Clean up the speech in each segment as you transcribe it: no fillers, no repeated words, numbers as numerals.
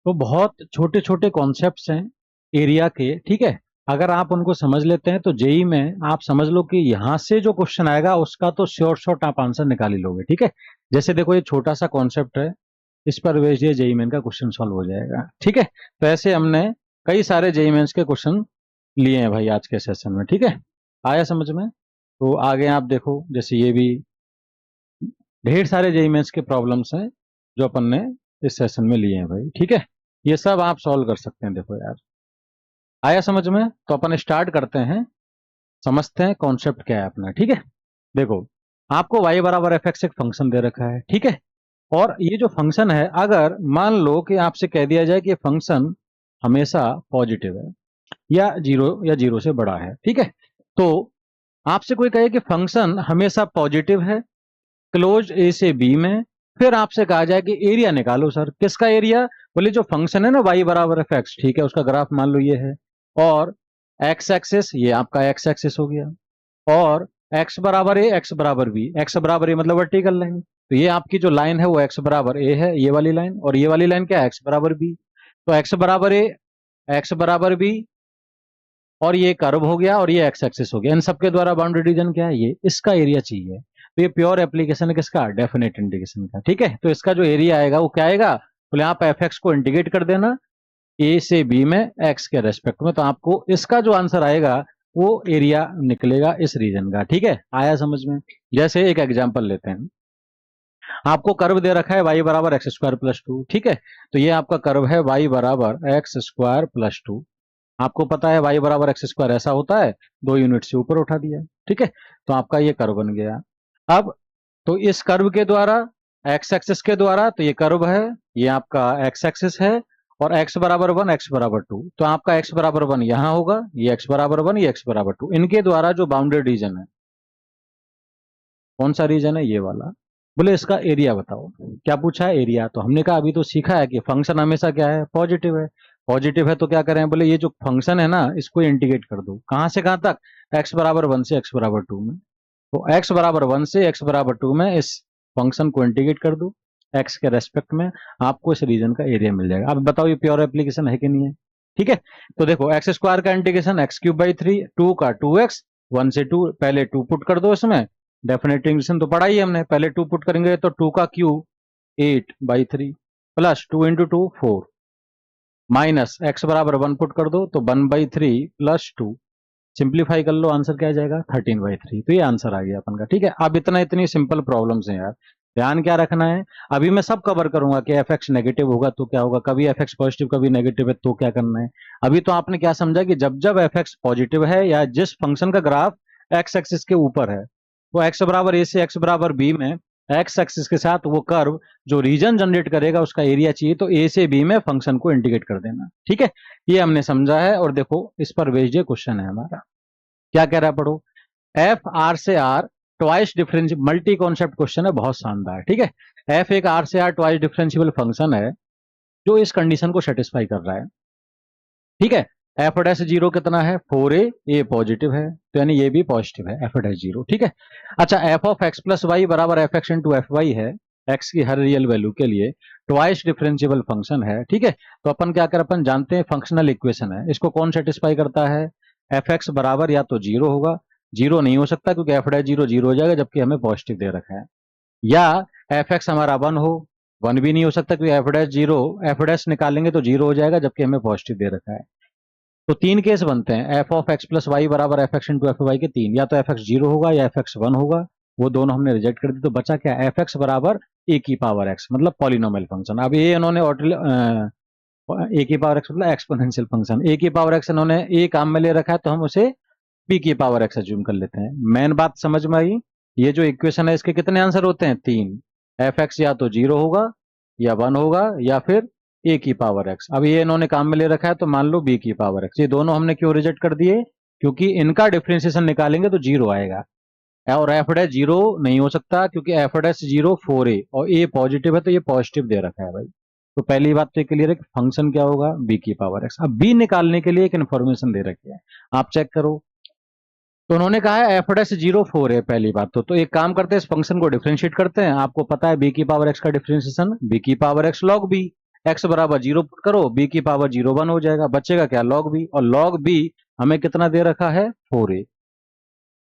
तो बहुत छोटे छोटे कॉन्सेप्ट्स हैं एरिया के, ठीक है। अगर आप उनको समझ लेते हैं तो जेई में आप समझ लो कि यहां से जो क्वेश्चन आएगा उसका तो श्योर शॉट आप आंसर निकाल ही लोगे, ठीक है। जैसे देखो ये छोटा सा कॉन्सेप्ट है, इस पर बेस्ड ये जेई मेन का क्वेश्चन सॉल्व हो जाएगा, ठीक है। तो ऐसे हमने कई सारे जेई मेन्स के क्वेश्चन लिए हैं भाई आज के सेशन में, ठीक है। आया समझ में? तो आगे आप देखो, जैसे ये भी ढेर सारे जेई मेन्स के प्रॉब्लम्स हैं जो अपन ने इस सेशन में लिए हैं भाई, ठीक है। ये सब आप सॉल्व कर सकते हैं, देखो यार। आया समझ में? तो अपन स्टार्ट करते हैं, समझते हैं कॉन्सेप्ट क्या है अपना, ठीक है। देखो, आपको y बराबर एफ एक्स एक फंक्शन दे रखा है, ठीक है। और ये जो फंक्शन है, अगर मान लो कि आपसे कह दिया जाए कि ये फंक्शन हमेशा पॉजिटिव है या जीरो से बड़ा है, ठीक है। तो आपसे कोई कहे कि फंक्शन हमेशा पॉजिटिव है क्लोज ए से बी में, फिर आपसे कहा जाए कि एरिया निकालो सर, किसका एरिया? बोले जो फंक्शन है ना y बराबर एफ एक्स, ठीक है, उसका ग्राफ मान लो ये है, और एक्स एक्सिस ये आपका एक्स एक्सिस हो गया, और एक्स बराबर ए एक्स बराबर बी, एक्स बराबर ए मतलब वर्टिकल लाइन, तो ये आपकी जो लाइन है वो एक्स बराबर ए है, ये वाली लाइन, और ये वाली लाइन क्या है? एक्स बराबर बी। तो एक्स बराबर ए एक्स बराबर बी, और ये कर्व हो गया, और ये एक्स एक्सिस हो गया, इन सबके द्वारा बाउंड्री रीजन क्या है? ये इसका एरिया चाहिए। तो ये प्योर एप्लीकेशन है किसका? डेफिनेट इंटीग्रेशन का, ठीक है। तो इसका जो एरिया आएगा वो क्या आएगा? बोले आप एफ एक्स को इंटीग्रेट कर देना ए से बी में एक्स के रेस्पेक्ट में, तो आपको इसका जो आंसर आएगा वो एरिया निकलेगा इस रीजन का, ठीक है। आया समझ में? जैसे एक एग्जांपल लेते हैं, आपको कर्व दे रखा है वाई बराबर एक्स स्क्वायर प्लस टू, ठीक है। तो ये आपका कर्व है वाई बराबर एक्स स्क्वायर प्लस टू। आपको पता है वाई बराबर एक्स स्क्वायर ऐसा होता है, 2 यूनिट से ऊपर उठा दिया, ठीक है। तो आपका ये कर्व बन गया। अब तो इस कर्व के द्वारा, एक्स एक्सिस के द्वारा, तो ये कर्व है, ये आपका एक्स एक्सिस है, और एक्स बराबर वन एक्स बराबर टू, तो आपका एक्स बराबर वन यहां होगा, ये एक्स बराबर वन ये एक्स बराबर टू, इनके द्वारा जो बाउंडेड रीजन है, कौन सा रीजन है? ये वाला। बोले इसका एरिया बताओ। क्या पूछा है? एरिया। तो हमने कहा अभी तो सीखा है कि फंक्शन हमेशा क्या है? पॉजिटिव है। पॉजिटिव है तो क्या करें? बोले ये जो फंक्शन है ना, इसको इंटीग्रेट कर दो, कहां से कहां तक? एक्स बराबर वन से एक्स बराबर टू में। तो एक्स बराबर वन से एक्स बराबर टू में इस फंक्शन को इंटीग्रेट कर दो एक्स के रेस्पेक्ट में, आपको इस रीजन का एरिया मिल जाएगा। अब बताओ ये प्योर एप्लीकेशन है कि नहीं है? ठीक है। तो देखो एक्स स्क्वायर का integration x cube by three, two का टू एक्स, वन से टू, पहले टू पुट कर दो इसमें, डेफिनेट इंटीग्रेशन तो पढ़ा ही है हमने, पहले टू पुट करेंगे तो टू का cube 8/3 plus two into two 4, minus x बराबर वन पुट कर दो तो 1/3 प्लस टू, सिंप्लीफाई कर लो, आंसर क्या आ जाएगा? 13/3। तो ये आंसर आ गया अपन का, ठीक है। अब इतनी सिंपल प्रॉब्लम्स हैं यार, ध्यान क्या रखना है। अभी मैं सब कवर करूंगा कि एफ एक्स नेगेटिव होगा तो क्या होगा, कभी एफ एक्स पॉजिटिव कभी नेगेटिव है तो क्या करना है। अभी तो आपने क्या समझा कि जब जब एफ एक्स पॉजिटिव है या जिस फंक्शन का ग्राफ एक्स एक्सिस के ऊपर है, तो एक्स बराबर ए से एक्स बराबर बी में एक्स एक्सिस के साथ वो कर्व जो रीजन जनरेट करेगा उसका एरिया चाहिए, तो ए से बी में फंक्शन को इंटीग्रेट कर देना, ठीक है। ये हमने समझा है। और देखो इस पर बेस्ड क्वेश्चन है हमारा, क्या कह रहा है पढ़ो। एफ आर से R twice differential, multi concept question है, बहुत शानदार, ठीक है। एफ एक आर से आर ट्वाइस डिफरेंशियल फंक्शन है जो इस कंडीशन को सेटिस्फाई कर रहा है, ठीक है। एफ डैश जीरो कितना है? 4a, ए पॉजिटिव है तो यानी ये भी पॉजिटिव है, एफ डैश जीरो, ठीक है। अच्छा, f of x plus y बराबर f x into f y है, एक्स की हर रियल वैल्यू के लिए ट्वाइस डिफरेंशियबल फंक्शन है, ठीक है। तो अपन क्या कर, अपन जानते हैं फंक्शनल इक्वेशन है, इसको कौन सेटिस्फाई करता है? एफ एक्स बराबर या तो जीरो होगा, जीरो नहीं हो सकता क्योंकि एफ डैश जीरो जीरो हो जाएगा जबकि हमें पॉजिटिव दे रखा है, या एफ एक्स हमारा वन हो, वन भी नहीं हो सकता क्योंकि F dash zero, F dash निकालेंगे तो जीरो हो जाएगा जबकि हमें पॉजिटिव दे रखा है। तो तीन केस बनते हैं, f of x plus y बराबर f x into f y के तीन, या तो एफ एक्स जीरो होगा या एफ एक्स वन होगा, वो दोनों हमने रिजेक्ट कर दी। तो बचा क्या? एफ एक्स बराबर ए की पावर एक्स, मतलब पॉलिनोमियल फंक्शन। अब ये इन्होंने ए की पावर एक्स मतलब एक्सपोनेंशियल फंक्शन, ए की पावर एक्स इन्होंने ए काम में ले रखा है तो हम उसे पी की पावर एक्स अज्यूम कर लेते हैं। मेन बात समझ में आई? ये जो इक्वेशन है इसके कितने आंसर होते हैं? तीन। एफ एक्स या तो जीरो होगा या वन होगा या फिर ए की पावर एक्स। अब ये इन्होंने काम में ले रखा है तो मान लो बी की पावर एक्स। ये दोनों हमने क्यों रिजेक्ट कर दिए? क्योंकि इनका डिफ्रेंसिएशन निकालेंगे तो जीरो आएगा, और एफ डैश जीरो नहीं हो सकता क्योंकि एफ डैश जीरो 4a और ए पॉजिटिव है तो ये पॉजिटिव दे रखा है भाई। तो पहली बात तो क्लियर है कि फंक्शन क्या होगा? बी की पावर एक्स। अब बी निकालने के लिए एक इन्फॉर्मेशन दे रखी है, आप चेक करो। तो उन्होंने कहा है एफ डैश जीरो 4 है, पहली बात तो एक काम करते हैं, इस फंक्शन को डिफ्रेंशिएट करते हैं। आपको पता है बी की पावर एक्स का डिफ्रेंशिएशन बी की power x log B, x बराबर 0 पुट करो, b की पावर 0 1 हो जाएगा, बचेगा क्या log b, और log b हमें कितना दे रखा है 4a,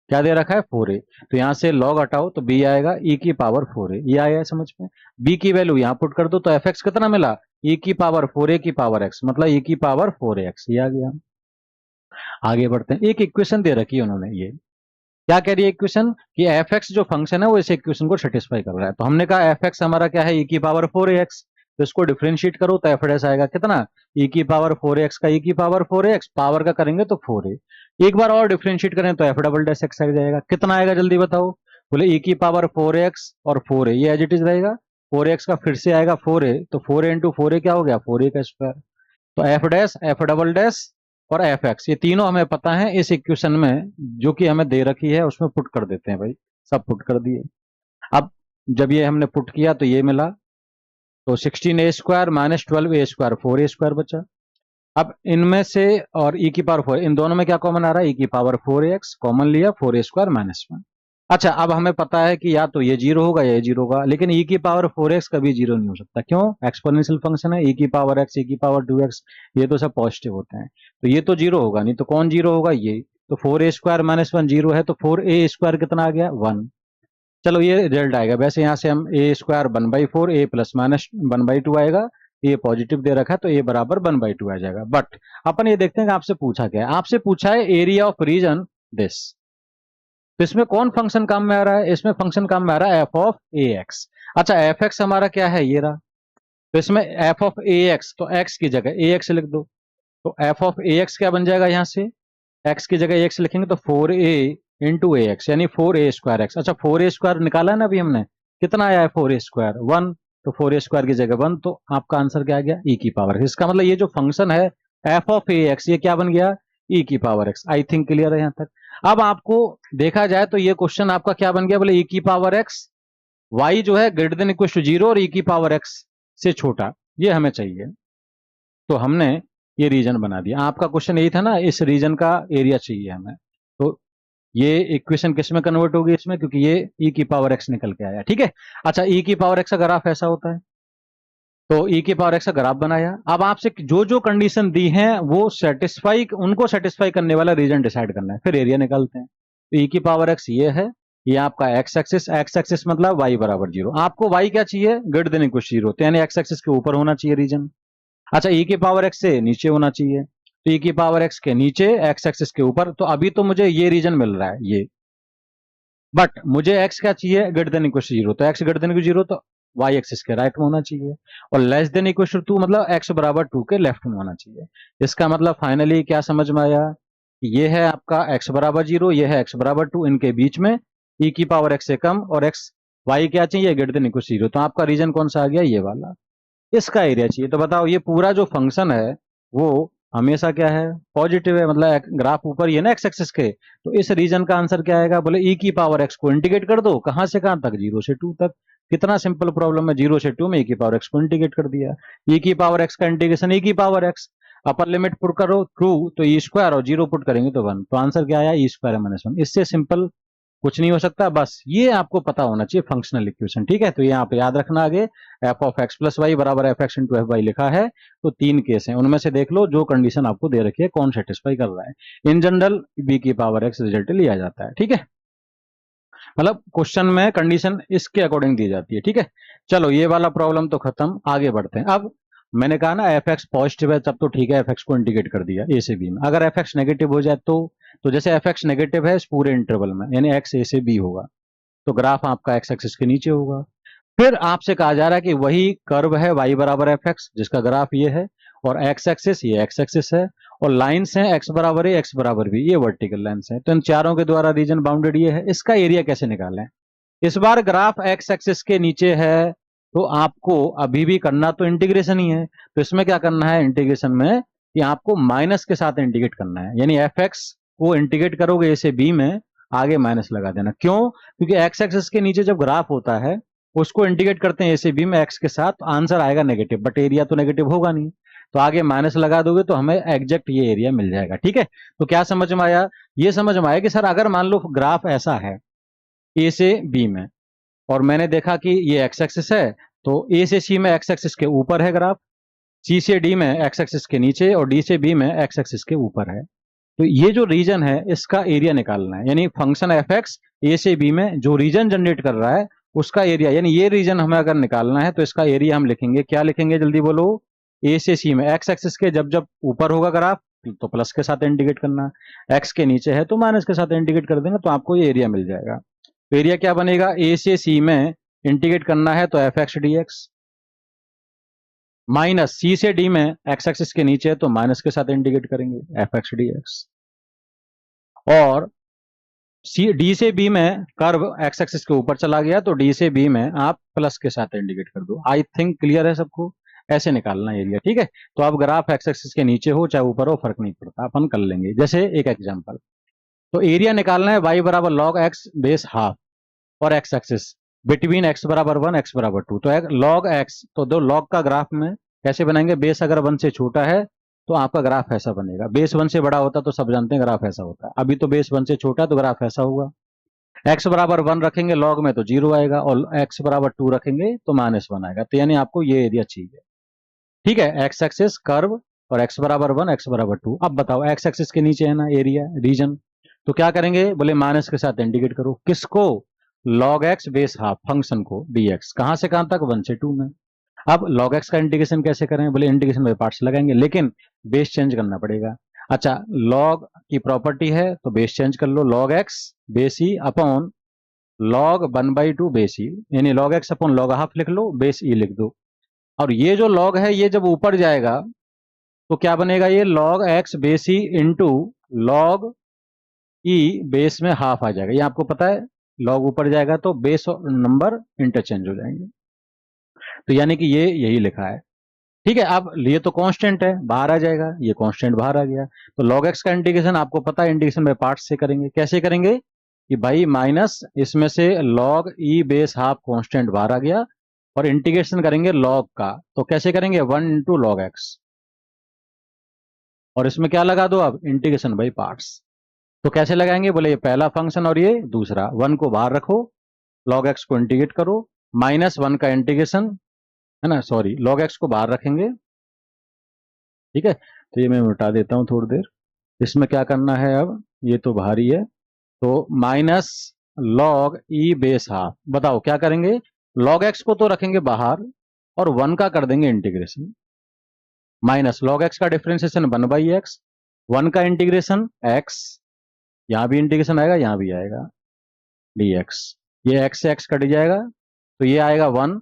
क्या दे रखा है 4a, तो यहां से log हटाओ तो b आएगा e की पावर 4a, ये आया समझ में। b की वैल्यू यहां पुट कर दो तो fx कितना मिला e की पावर 4a की पावर x, मतलब e की पावर 4x, ये आ गया। आगे बढ़ते हैं, एक इक्वेशन दे रखी है उन्होंने, ये क्या कह रही है इक्वेशन कि एफ एक्स जो फंक्शन है वो इस इक्वेशन को सेटिस्फाई कर रहा है, तो हमने कहा एफ एक्स हमारा क्या है e की पावर 4ax, तो इसको डिफरेंशिएट करो तो एफ डैश आएगा कितना e की पावर 4ax का e की पावर 4ax, पावर का करेंगे तो 4a, एक बार और डिफरेंशिएट करें तो एफ डबल डैश एक्स आ जाएगा, कितना आएगा जल्दी बताओ, बोले e की पावर 4ax और 4a, ये एज इट इज रहेगा, 4ax का फिर से आएगा 4a, तो 4a इंटू 4a क्या हो गया 4a का स्क्वायर, तो F dash F double dash और एफ एक्स, ये तीनों हमें पता है इस इक्वेशन में जो कि हमें दे रखी है उसमें पुट कर देते हैं भाई, सब पुट कर दिए। अब जब ये हमने पुट किया तो ये मिला, तो 16a square minus 12a square 4a square बचा। अब इनमें से और e की पावर 4, इन दोनों में क्या कॉमन आ रहा है e की पावर 4ax कॉमन लिया, 4a स्क्वायर माइनस 1। अच्छा, अब हमें पता है कि या तो ये जीरो होगा या ये जीरो होगा, लेकिन e की पावर 4x कभी जीरो नहीं हो सकता, क्यों, एक्सपोनेंशियल फंक्शन है, e की पावर x, e की पावर 2x, ये तो सब पॉजिटिव होते हैं, तो ये तो जीरो होगा नहीं, तो कौन जीरो होगा ये, तो 4a स्क्वायर माइनस 1 जीरो है, तो 4a स्क्वायर कितना आ गया 1। चलो ये रिजल्ट आएगा, वैसे यहां से हम a square 1/4 a plus minus 1/2 आएगा, ये पॉजिटिव दे रखा है तो a बराबर 1/2 आ जाएगा। बट अपन ये देखते हैं कि आपसे पूछा क्या है, आपसे पूछा है एरिया ऑफ रीजन दिस, तो इसमें कौन फंक्शन काम में आ रहा है, इसमें फंक्शन काम में आ रहा है एफ ऑफ ए एक्स। अच्छा, एफ एक्स हमारा क्या है ये रहा, तो इसमें एफ ऑफ ए एक्स, तो एक्स की जगह ए एक्स लिख दो, तो एफ ऑफ ए एक्स क्या बन जाएगा, यहां से एक्स की जगह एक्स लिखेंगे तो 4a इंटू ए एक्स, यानी 4a स्क्वायर एक्स। अच्छा, 4a स्क्वायर निकाला है ना अभी हमने, कितना आया है 4a स्क्वायर 1, तो 4a स्क्वायर की जगह 1, तो आपका आंसर क्या आ गया e की पावर, इसका मतलब ये जो फंक्शन है एफ ऑफ ए एक्स ये क्या बन गया e की पावर x। आई थिंक क्लियर है यहां तक। अब आपको देखा जाए तो ये क्वेश्चन आपका क्या बन गया, बोले e की पावर x, y जो है ग्रेटर देन इक्वल टू 0 और e की पावर x से छोटा, ये हमें चाहिए, तो हमने ये रीजन बना दिया। आपका क्वेश्चन यही था ना, इस रीजन का एरिया चाहिए हमें, तो ये इक्वेशन किस में कन्वर्ट होगी इसमें, क्योंकि ये e की पावर x निकल के आया, ठीक है। अच्छा, e की पावर x का ग्राफ ऐसा होता है, तो e की पावर x का ग्राफ बनाया। अब आपसे जो जो कंडीशन दी है वो सेटिस्फाई, उनको सेटिस्फाई करने वाला रीजन डिसाइड करना है, फिर एरिया निकालते हैं। तो e की पावर x ये है, ये आपका x एक्सिस मतलब y बराबर 0, आपको y क्या चाहिए ग्रेटर देन इक्वल टू 0, तो यानी x एक्सिस के ऊपर होना चाहिए रीजन। अच्छा, e की पावर x से नीचे होना चाहिए, तो e की पावर x के नीचे x एक्सिस के ऊपर, तो अभी तो मुझे ये रीजन मिल रहा है ये, बट मुझे x क्या चाहिए ग्रेटर देन इक्वल टू 0, तो x greater than equal to 0 तो y एक्सिस के राइट में होना चाहिए, और लेस देन इक्वल टू 2 मतलब x बराबर 2 के लेफ्ट में होना चाहिए। इसका मतलब फाइनली क्या समझ में आया, ये है आपका x बराबर 0, ये है x बराबर 2, इनके बीच में e की पावर x से कम और x y क्या चाहिए ग्रेटर देन इक्वल टू 0, तो आपका रीजन कौन सा आ गया ये वाला, इसका एरिया चाहिए। तो बताओ ये पूरा जो फंक्शन है वो हमेशा क्या है पॉजिटिव है, मतलब ग्राफ ऊपर ही है ना एक्स एक्सिस के, तो इस रीजन का आंसर क्या आएगा, बोले e की पावर x को इंटीग्रेट कर दो, कहां से कहां तक 0 से 2 तक, कितना सिंपल प्रॉब्लम है, 0 से 2 में e की पावर x को इंटीग्रेट कर दिया, e की पावर x का इंटीग्रेशन e की power x, upper limit put करो ट्रू तो e स्क्वायर और 0 पुट करेंगे तो 1, तो आंसर क्या आया e स्क्वायर माइनस 1, इससे सिंपल कुछ नहीं हो सकता, बस ये आपको पता होना चाहिए फंक्शनल इक्वेशन, ठीक है। तो यहाँ पे याद रखना आगे f of x plus y बराबर f x into f y लिखा है, तो 3 केस हैं, उनमें से देख लो जो कंडीशन आपको दे रखी है कौन सेटिस्फाई कर रहा है। इन जनरल बी की पावर एक्स रिजल्ट लिया जाता है, ठीक है, मतलब क्वेश्चन में कंडीशन इसके अकॉर्डिंग दी जाती है, ठीक है। चलो ये वाला प्रॉब्लम तो खत्म, आगे बढ़ते हैं। अब मैंने कहा ना एफ एक्स पॉजिटिव है तब तो ठीक है, एफ एक्स को इंटीग्रेट कर दिया ए से बी में, अगर एफ एक्स नेगेटिव हो जाए तो जैसे एफ एक्स नेगेटिव है इस पूरे इंटरवल में, यानी एक्स ए से बी होगा, तो ग्राफ आपका एक्स एक्सिस के नीचे होगा। फिर आपसे कहा जा रहा है कि वही कर्व है y बराबर एफ एक्स जिसका ग्राफ ये है, और एक्स एक्सिस ये एक्स एक्सिस है, और लाइन्स हैं एक्स बराबर ए एक्स बराबर बी, ये वर्टिकल लाइन्स हैं, तो इन चारों के द्वारा रीजन बाउंडेड ये है, इसका एरिया कैसे निकालें। इस बार ग्राफ एक्स एक्सिस के नीचे है, तो आपको अभी भी करना तो इंटीग्रेशन ही है, तो इसमें क्या करना है इंटीग्रेशन में कि आपको माइनस के साथ इंटीग्रेट करना है, यानी एफ एक्स को इंटीग्रेट करोगे ए से बी में, आगे माइनस लगा देना, क्यों, क्योंकि एक्स एक्सिस के नीचे जब ग्राफ होता है उसको इंटीग्रेट करते हैं ए से बी में एक्स के साथ, तो आंसर आएगा नेगेटिव, बट एरिया तो नेगेटिव होगा नहीं, तो आगे माइनस लगा दोगे तो हमें एग्जैक्ट ये एरिया मिल जाएगा, ठीक है। तो क्या समझ में आया, ये समझ में आया कि सर अगर मान लो ग्राफ ऐसा है ए से बी में, और मैंने देखा कि ये एक्स एक्सिस है, तो ए से सी में एक्स एक्सिस के ऊपर है ग्राफ, सी से डी में एक्स एक्सिस के नीचे और डी से बी में एक्स एक्सिस के ऊपर है। तो ये जो रीजन है इसका एरिया निकालना है, यानी फंक्शन एफ एक्स ए से बी में जो रीजन जनरेट कर रहा है उसका एरिया, यानी ये रीजन हमें अगर निकालना है तो इसका एरिया हम लिखेंगे, क्या लिखेंगे जल्दी बोलो, ए से सी में एक्स एक्सिस के जब जब ऊपर होगा ग्राफ तो प्लस के साथ इंडिकेट करना, एक्स के नीचे है तो माइनस के साथ इंडिकेट कर देंगे, तो आपको ये एरिया मिल जाएगा। तो एरिया क्या बनेगा, ए से सी में इंटीग्रेट करना है तो f x d x, minus c से डी में एक्स एक्सिस के नीचे है तो माइनस के साथ इंटीग्रेट करेंगे एफ एक्स डी एक्स, और सी डी से बी में कर्व एक्स एक्सिस के ऊपर चला गया तो डी से बी में आप प्लस के साथ इंडिकेट कर दो। आई थिंक क्लियर है सबको, ऐसे निकालना एरिया, ठीक है। तो अब ग्राफ एक्स एक्सिस के नीचे हो चाहे ऊपर हो फर्क नहीं पड़ता, अपन कर लेंगे। जैसे एक एग्जांपल, तो एरिया निकालना है y बराबर लॉग एक्स बेस हाफ और एक्स एक्सिस बिटवीन एक्स बराबर 1 एक्स बराबर 2, तो लॉग एक्स, तो दो लॉग का ग्राफ में कैसे बनाएंगे, बेस अगर 1 से छोटा है तो आपका ग्राफ ऐसा बनेगा, बेस 1 से बड़ा होता तो सब जानते हैं ग्राफ ऐसा होता है, अभी तो बेस 1 से छोटा है तो ग्राफ ऐसा होगा। एक्स बराबर 1 रखेंगे लॉग में तो 0 आएगा, और एक्स बराबर 2 रखेंगे तो -1 आएगा, तो यानी आपको ये एरिया चाहिए, ठीक है। एक्स एक्सिस कर्व और एक्स बराबर 1 एक्स बराबर 2। अब बताओ एक्स एक्सिस के नीचे है ना एरिया रीजन, तो क्या करेंगे, बोले माइनस के साथ इंडिकेट करो, किसको, log x base half function को dx, कहां से कहां तक, 1 से 2 में। अब log x का इंटीग्रेशन कैसे करें, बोले इंटीग्रेशन बाय पार्ट्स लगाएंगे, लेकिन बेस चेंज करना पड़ेगा। अच्छा, log की प्रॉपर्टी है तो बेस चेंज कर लो, log x base e upon log 1/2 base e, यानी log x upon log half लिख लो, बेस ई लिख दो। और ये जो log है ये जब ऊपर जाएगा तो क्या बनेगा, ये log x base E into log ई बेस में हाफ आ जाएगा, ये आपको पता है, log ऊपर जाएगा तो बेस और नंबर इंटरचेंज हो जाएंगे, तो यानी कि ये यही लिखा है, ठीक है। अब ये तो कांस्टेंट है बाहर आ जाएगा, ये कांस्टेंट बाहर आ गया, तो log x का इंटीग्रेशन आपको पता है, इंटीग्रेशन बाय पार्ट्स से करेंगे, कैसे करेंगे कि भाई माइनस इसमें से log e base half constant बाहर आ गया, और इंटीग्रेशन करेंगे log का, तो कैसे करेंगे 1 इंटू लॉग एक्स, और इसमें क्या लगा दो अब इंटीग्रेशन बाय पार्ट्स, तो कैसे लगाएंगे, बोले ये पहला फंक्शन और ये दूसरा, 1 को बाहर रखो, log x को इंटीग्रेट करो, -1 का इंटीग्रेशन है ना, सॉरी log x को बाहर रखेंगे, ठीक है। तो ये मैं मिटा देता हूं थोड़ी देर, इसमें क्या करना है, अब ये तो बाहर ही है, तो minus log e base half, बताओ क्या करेंगे, log x को तो रखेंगे बाहर और 1 का कर देंगे इंटीग्रेशन, माइनस log x का डिफरेंशिएशन 1/x, 1 का इंटीग्रेशन x, यहां भी इंटीग्रेशन आएगा यहां भी आएगा dx, ये x से x कट जाएगा तो ये आएगा 1,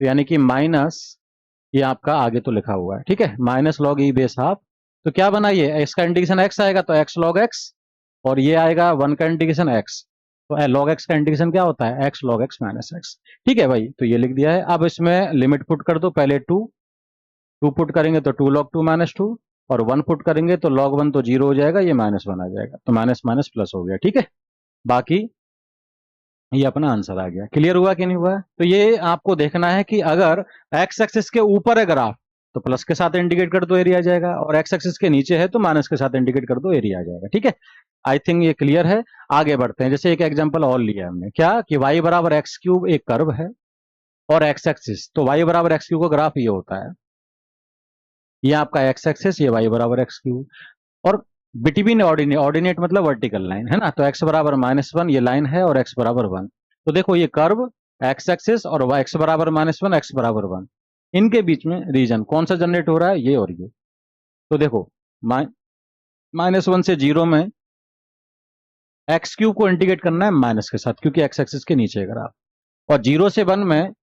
तो यानी कि माइनस, ये आपका आगे तो लिखा हुआ है, ठीक है, minus log e base half, तो क्या बना, ये x का इंटीग्रेशन x आएगा तो x log x, और ये आएगा 1 का इंटीग्रेशन x, तो log x का इंटीग्रेशन क्या होता है, x log x minus x, ठीक है भाई, तो ये लिख दिया है। अब इसमें लिमिट पुट कर दो, पहले 2 पुट करेंगे तो 2 log 2 माइनस 2, और 1 पुट करेंगे तो log 1 तो 0 हो जाएगा, ये -1 आ जाएगा, तो माइनस माइनस प्लस हो गया, ठीक है। बाकी ये अपना आंसर आ गया, क्लियर हुआ कि नहीं हुआ, तो ये आपको देखना है कि अगर एक्स एक्सिस के ऊपर है ग्राफ तो प्लस के साथ इंडिकेट कर दो एरिया आ जाएगा, और एक्स एक्सिस के नीचे है तो माइनस के साथ इंडिकेट कर दो एरिया आ जाएगा, ठीक है। आई थिंक ये क्लियर है। आगे बढ़ते हैं, जैसे एक एग्जांपल और लिया हमने, क्या कि y बराबर एक्स क्यूब एक कर्व है और एक्स एक्सिस, तो y बराबर एक्स क्यूब का ग्राफ ये होता है, ये आपका एक्स एक्सिस, ये y बराबर एक्स क्यूब, और बिटवीन ऑर्डिनेट मतलब वर्टिकल लाइन है ना, तो x बराबर -1 ये लाइन है और x बराबर 1, तो देखो ये कर्व x एक्सिस और x बराबर -1 x बराबर 1, इनके बीच में रीजन कौन सा जनरेट हो रहा है, ये और ये, तो देखो -1 से 0 में एक्स क्यूब को इंटीग्रेट करना है माइनस के साथ क्योंकि एक्स एक्सिस के नीचे है ग्राफ, और 0 से 1 में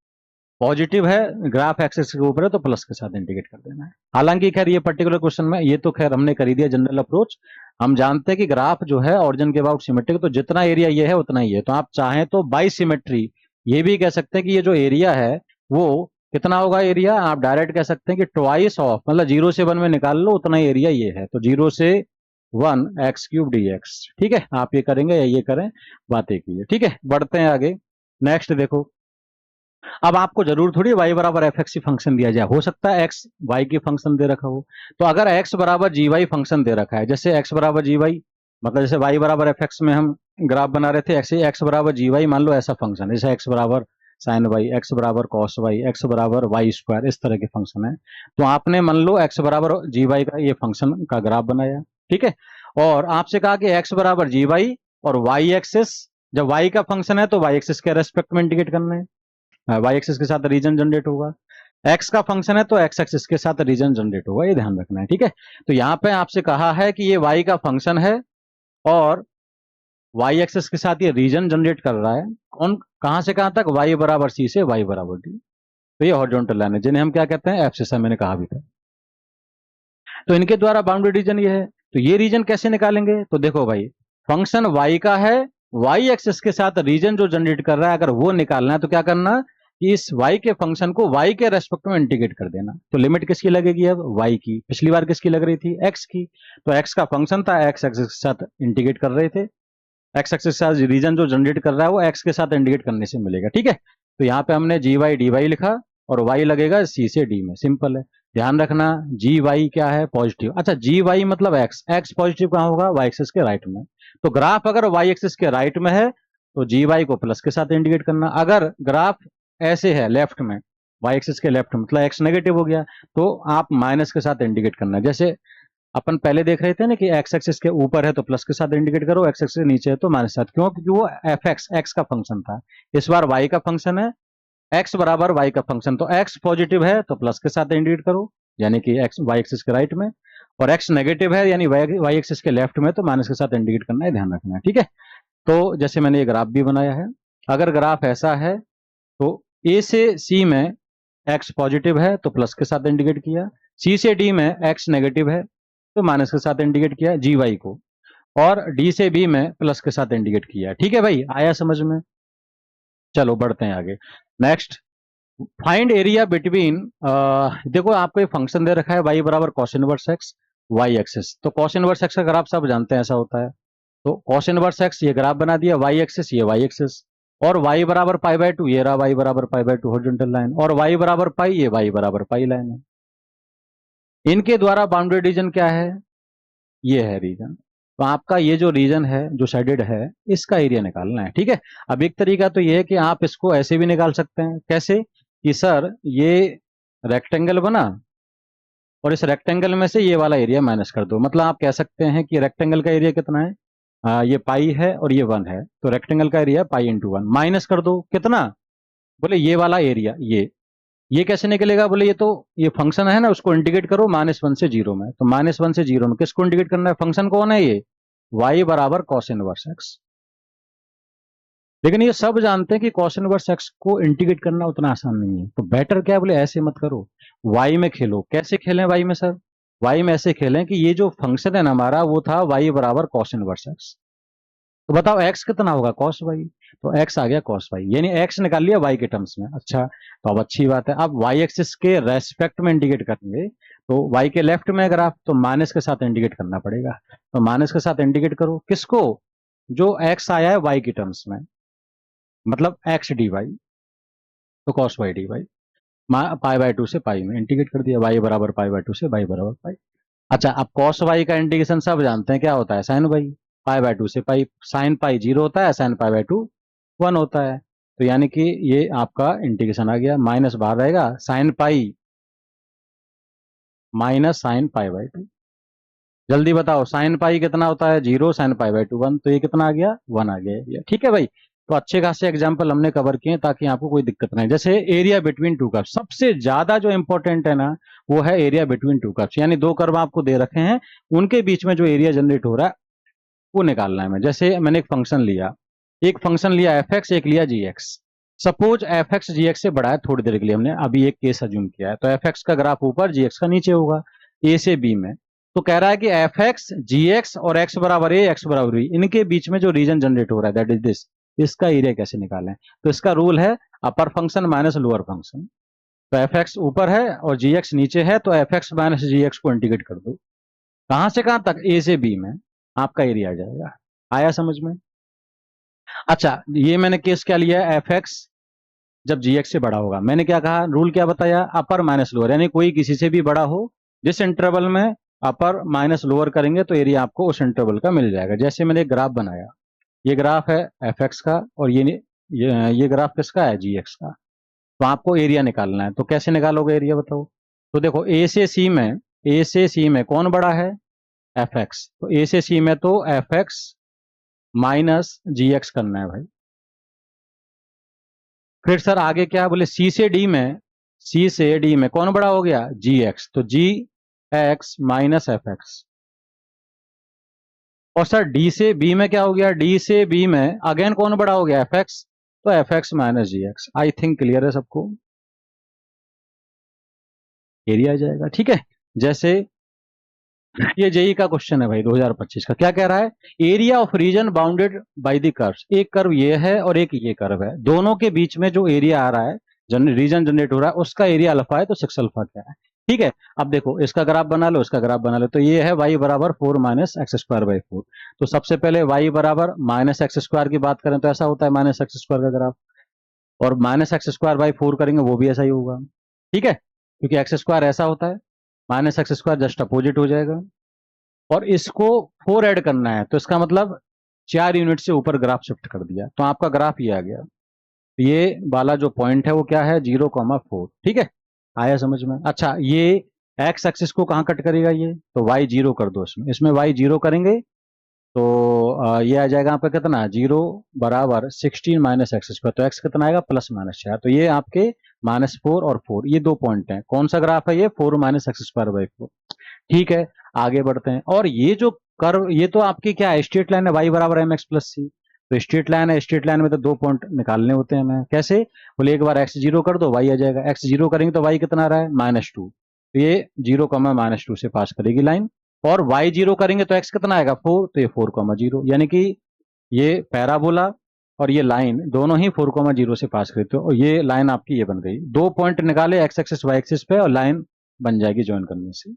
पॉजिटिव है ग्राफ एक्सिस के ऊपर है तो प्लस के साथ इंटीग्रेट कर देना है। हालांकि खैर ये पर्टिकुलर क्वेश्चन में ये तो खैर हमने कर ही दिया जनरल अप्रोच, हम जानते हैं कि ग्राफ जो है ऑरिजिन के अबाउट सिमेट्रिक, तो जितना एरिया ये है उतना ही है, तो आप चाहें तो बाई सिमेट्री ये भी कह सकते हैं कि ये जो एरिया है वो कितना होगा, एरिया आप डायरेक्ट कह सकते हैं कि ट्वाइस ऑफ, मतलब 0 से 1 में निकाल लो उतना एरिया ये है, तो 0 से 1 एक्स क्यूब डी एक्स, ठीक है। आप ये करेंगे या ये करें, बात एक ही है, ठीक है। बढ़ते हैं आगे, नेक्स्ट देखो, अब आपको जरूर थोड़ी y बराबर एफ एक्स फंक्शन दिया जाए, हो सकता है x y की फंक्शन दे रखा हो, तो अगर x बराबर जी वाई फंक्शन दे रखा है, जैसे x बराबर जी वाई मतलब जैसे y बराबर एफ एक्स में हम ग्राफ बना रहे थे, x बराबर जी वाई मान लो ऐसा फंक्शन, जैसे x बराबर साइन वाई, एक्स बराबर कॉस वाई, एक्स बराबर वाई स्क्वायर, इस तरह के फंक्शन है। तो आपने मान लो एक्स बराबर जी वाई का ये फंक्शन का ग्राफ बनाया, ठीक है, और आपसे कहा कि एक्स बराबर जी वाई और वाई एक्सिस, जब वाई का फंक्शन है तो वाई एक्सिस के रेस्पेक्ट में इंडिकेट करना है, वाई एक्सिस के साथ रीजन जनरेट होगा। एक्स का फंक्शन है तो एक्स एक्सिस के साथ रीजन जनरेट होगा, ये ध्यान रखना है, ठीक है। तो यहाँ पे आपसे कहा है कि ये वाई का फंक्शन है और वाई एक्सिस के साथ ये रीजन जनरेट कर रहा है, कौन, कहां से कहां तक, वाई बराबर सी से वाई बराबर डी। तो ये हॉरिजॉन्टल लाइन है जिन्हें हम क्या कहते हैं, एब्सिस, मैंने कहा भी था। तो इनके द्वारा बाउंड्री रीजन ये है। तो ये रीजन कैसे निकालेंगे, तो देखो भाई, फंक्शन वाई का है, वाई एक्सिस के साथ रीजन जो जनरेट कर रहा है, अगर वो निकालना है तो क्या करना कि इस y के फंक्शन को y के रेस्पेक्ट में इंटीग्रेट कर देना। तो लिमिट किसकी लगेगी अब, y की। पिछली बार किसकी लग रही थी, x की। तो x का फंक्शन था, x एक्सिस के साथ इंटीग्रेट कर रहे थे, x एक्सिस के साथ रीजन जो जनरेट कर रहा है वो x के साथ इंटीग्रेट करने से मिलेगा, ठीक है। तो यहाँ पे हमने gy dy लिखा और y लगेगा c से d में, सिंपल है। ध्यान रखना gy क्या है, पॉजिटिव। अच्छा, gy मतलब x पॉजिटिव कहाँ होगा, y एक्सिस के राइट में। तो ग्राफ अगर y एक्सिस के राइट में है तो gy को प्लस के साथ इंडिकेट करना। अगर ग्राफ ऐसे है लेफ्ट में, y एक्सिस के लेफ्ट में, मतलब x नेगेटिव हो गया, तो आप माइनस के साथ इंडिकेट करना। जैसे अपन पहले देख रहे थे ना कि x एक्सिस के ऊपर है तो प्लस के साथ इंडिकेट करो, x एक्सिस के नीचे है तो माइनस के साथ। क्यों, क्योंकि वो fx x का फंक्शन था, इस बार y का फंक्शन है, x बराबर y का फंक्शन, तो x पॉजिटिव है तो प्लस के साथ इंडिकेट करो, यानी कि x y एक्सिस के राइट में, और x नेगेटिव है यानी y एक्सिस के लेफ्ट में, तो माइनस के साथ इंडिकेट करना है, ध्यान रखना है, ठीक है। तो जैसे मैंने ये ग्राफ भी बनाया है, अगर ग्राफ ऐसा है तो a से c में x पॉजिटिव है तो प्लस के साथ इंडिकेट किया, c से d में x नेगेटिव है तो माइनस के साथ इंडिकेट किया जी वाई को, और d से b में प्लस के साथ इंडिकेट किया, ठीक है भाई, आया समझ में। चलो बढ़ते हैं आगे। नेक्स्ट, फाइंड एरिया बिटवीन, देखो आपको एक फंक्शन दे रखा है y बराबर cos inverse x y axis. तो कॉस इनवर्स एक्स का ग्राफ सब जानते हैं ऐसा होता है। तो कॉस इनवर्स एक्स ये ग्राफ बना दिया, वाई एक्सिस ये वाई एक्सिस, और y बराबर पाई बाय 2 ये रहा y बराबर पाई बाय 2 हॉरिजॉन्टल लाइन, और y बराबर पाई ये y बराबर पाई लाइन है। इनके द्वारा बाउंड्री रीजन क्या है, ये है रीजन। तो आपका ये जो रीजन है जो शेडेड है इसका एरिया निकालना है, ठीक है। अब एक तरीका तो ये है कि आप इसको ऐसे भी निकाल सकते हैं, कैसे कि सर ये रेक्टेंगल बना और इस रेक्टेंगल में से ये वाला एरिया माइनस कर दो। मतलब आप कह सकते हैं कि रेक्टेंगल का एरिया कितना है, ये पाई है और ये 1 है, तो रेक्टेंगल का एरिया पाई इंटू 1, माइनस कर दो कितना, बोले ये वाला एरिया, ये कैसे निकलेगा, बोले ये तो ये फंक्शन है ना, उसको इंटीग्रेट करो -1 से 0 में। तो -1 से 0 में किसको इंटीग्रेट करना है, फंक्शन कौन है ये, y बराबर कॉस इनवर्स एक्स। लेकिन ये सब जानते हैं कि कॉस इनवर्स एक्स को इंटीग्रेट करना उतना आसान नहीं है, तो बेटर क्या है, बोले ऐसे मत करो, y में खेलो। कैसे खेलें y में सर, y में ऐसे खेलें कि ये जो फंक्शन है ना हमारा वो था y बराबर कॉस इनवर्स एक्स, तो बताओ x कितना होगा, कॉस वाई, तो x आ गया कॉस वाई, यानी x निकाल लिया y के टर्म्स में। अच्छा, तो अब अच्छी बात है, अब y एक्सिस के रेस्पेक्ट में इंडिकेट करेंगे, तो y के लेफ्ट में ग्राफ तो माइनस के साथ इंडिकेट करना पड़ेगा। तो माइनस के साथ इंडिकेट करो किसको, जो x आया है y के टर्म्स में, मतलब x dy, तो cos y d y, pi by 2 से पाई में इंटीग्रेट कर दिया, y बराबर पाई बाय 2 से y बराबर पाई। अच्छा, अब कॉस वाई का इंटीग्रेशन सब जानते हैं क्या होता है, साइन वाई, पाई बाय 2 से पाई, साइन पाई 0 होता है, साइन पाई बाय 2 1 होता है। तो यानी कि ये आपका इंटीग्रेशन आ गया, माइनस बाहर रहेगा, sine pi minus sine pi by 2। जल्दी बताओ साइन पाई कितना होता है, 0, साइन पाई बाय 2 1, तो ये कितना आ गया, 1 आ गया, ठीक है भाई। तो अच्छे खासे एग्जाम्पल हमने कवर किए ताकि आपको कोई दिक्कत नहीं। जैसे एरिया बिटवीन टू कर्व्स, सबसे ज्यादा जो इंपॉर्टेंट है ना वो है एरिया बिटवीन टू कर्व्स, यानी दो कर्व आपको दे रखे हैं, उनके बीच में जो एरिया जनरेट हो रहा है वो निकालना है। मैं जैसे मैंने एक फंक्शन लिया एफ एक्स, एक लिया जी एक्स। सपोज एफ एक्स जी एक्स से बड़ा है, थोड़ी देर के लिए हमने अभी एक केस अज्यूम किया है, तो एफ एक्स का ग्राफ ऊपर, जी एक्स का नीचे होगा, ए से बी में। तो कह रहा है कि एफ एक्स जी एक्स और एक्स बराबर ए एक्स बराबर बी, इनके बीच में जो रीजन जनरेट हो रहा है दैट इज दिस, इसका एरिया कैसे निकालें। तो इसका रूल है अपर फंक्शन माइनस लोअर फंक्शन। तो एफ एक्स ऊपर है और जी एक्स नीचे है, तो f x minus g x को इंटीग्रेट कर दो, कहां से कहां तक, ए से बी में, आपका एरिया आ जाएगा। आया समझ में। अच्छा, ये मैंने केस क्या लिया, एफ एक्स जब जी एक्स से बड़ा होगा, मैंने क्या कहा, रूल क्या बताया, अपर माइनस लोअर, यानी कोई किसी से भी बड़ा हो, जिस इंटरवल में अपर माइनस लोअर करेंगे तो एरिया आपको उस इंटरवल का मिल जाएगा। जैसे मैंने एक ग्राफ बनाया, ये ग्राफ है एफ एक्स का और ये ये ग्राफ किसका है, जी एक्स का। तो आपको एरिया निकालना है, तो कैसे निकालोगे एरिया बताओ। तो देखो ए से सी में कौन बड़ा है, एफ एक्स। तो ए से सी में तो f x minus g x करना है भाई। फिर सर आगे क्या बोले, सी से डी में कौन बड़ा हो गया, जी एक्स। तो जी एक्स माइनस एफ एक्स। और सर डी से बी में क्या हो गया, डी से बी में अगेन कौन बड़ा हो गया, एफ एक्स। तो f x minus g x. I think clear है सबको, एरिया आ जाएगा। ठीक है, जैसे ये जेई का क्वेश्चन है भाई 2025 का, क्या कह रहा है, area of reason bounded by the curves. एक कर्व ये है और एक ये कर्व है, दोनों के बीच में जो एरिया आ रहा है, रीजन जनरेट हो रहा है, उसका एरिया अल्फा है, तो 6 अल्फा क्या है। ठीक है, अब देखो इसका ग्राफ बना लो, इसका ग्राफ बना लो। तो ये है y बराबर 4 माइनस एक्स स्क्वायर बाई 4। तो सबसे पहले y बराबर माइनस एक्स स्क्वायर की बात करें तो ऐसा होता है माइनस एक्स स्क्वायर का ग्राफ, और माइनस एक्स स्क्वायर बाई 4 करेंगे वो भी ऐसा ही होगा। ठीक है, क्योंकि एक्स स्क्वायर ऐसा होता है, minus x square just opposite हो जाएगा। और इसको 4 ऐड करना है, तो इसका मतलब 4 यूनिट से ऊपर ग्राफ शिफ्ट कर दिया, तो आपका ग्राफ ये आ गया। ये वाला जो पॉइंट है वो क्या है, 0,4। ठीक है, आया समझ में। अच्छा, ये एक्स एक्सिस को कहाँ कट करेगा, ये तो वाई जीरो कर दो, इसमें इसमें वाई जीरो करेंगे तो ये आ जाएगा आपका कितना, 0 बराबर 16 माइनस एक्स स्क्वायर। तो एक्स कितना आएगा, प्लस माइनस 4। तो ये आपके -4 और 4, ये दो पॉइंट हैं। कौन सा ग्राफ है ये, 4 माइनस एक्स स्क्वायर बाई 4। ठीक है, आगे बढ़ते हैं। और ये जो कर्व, ये तो आपकी क्या है, स्ट्रेट लाइन है, y बराबर एम एक्स प्लस सी। तो स्ट्रेट लाइन है, स्ट्रेट लाइन में तो दो पॉइंट निकालने होते हैं हमें। कैसे बोले, एक बार एक्स जीरो कर दो, y आ जाएगा। एक्स जीरो करेंगे तो y कितना आ रहा है, -2। तो ये 0,-2 से पास करेगी लाइन। और y जीरो करेंगे तो x कितना आएगा, 4। तो ये 4,0, यानी कि ये पैराबोला और ये लाइन दोनों ही 4,0 से पास करी। तो ये लाइन आपकी ये बन गई, दो पॉइंट निकाले एक्स एक्सिस वाई एक्सिस पे, और लाइन बन जाएगी ज्वाइन करने से।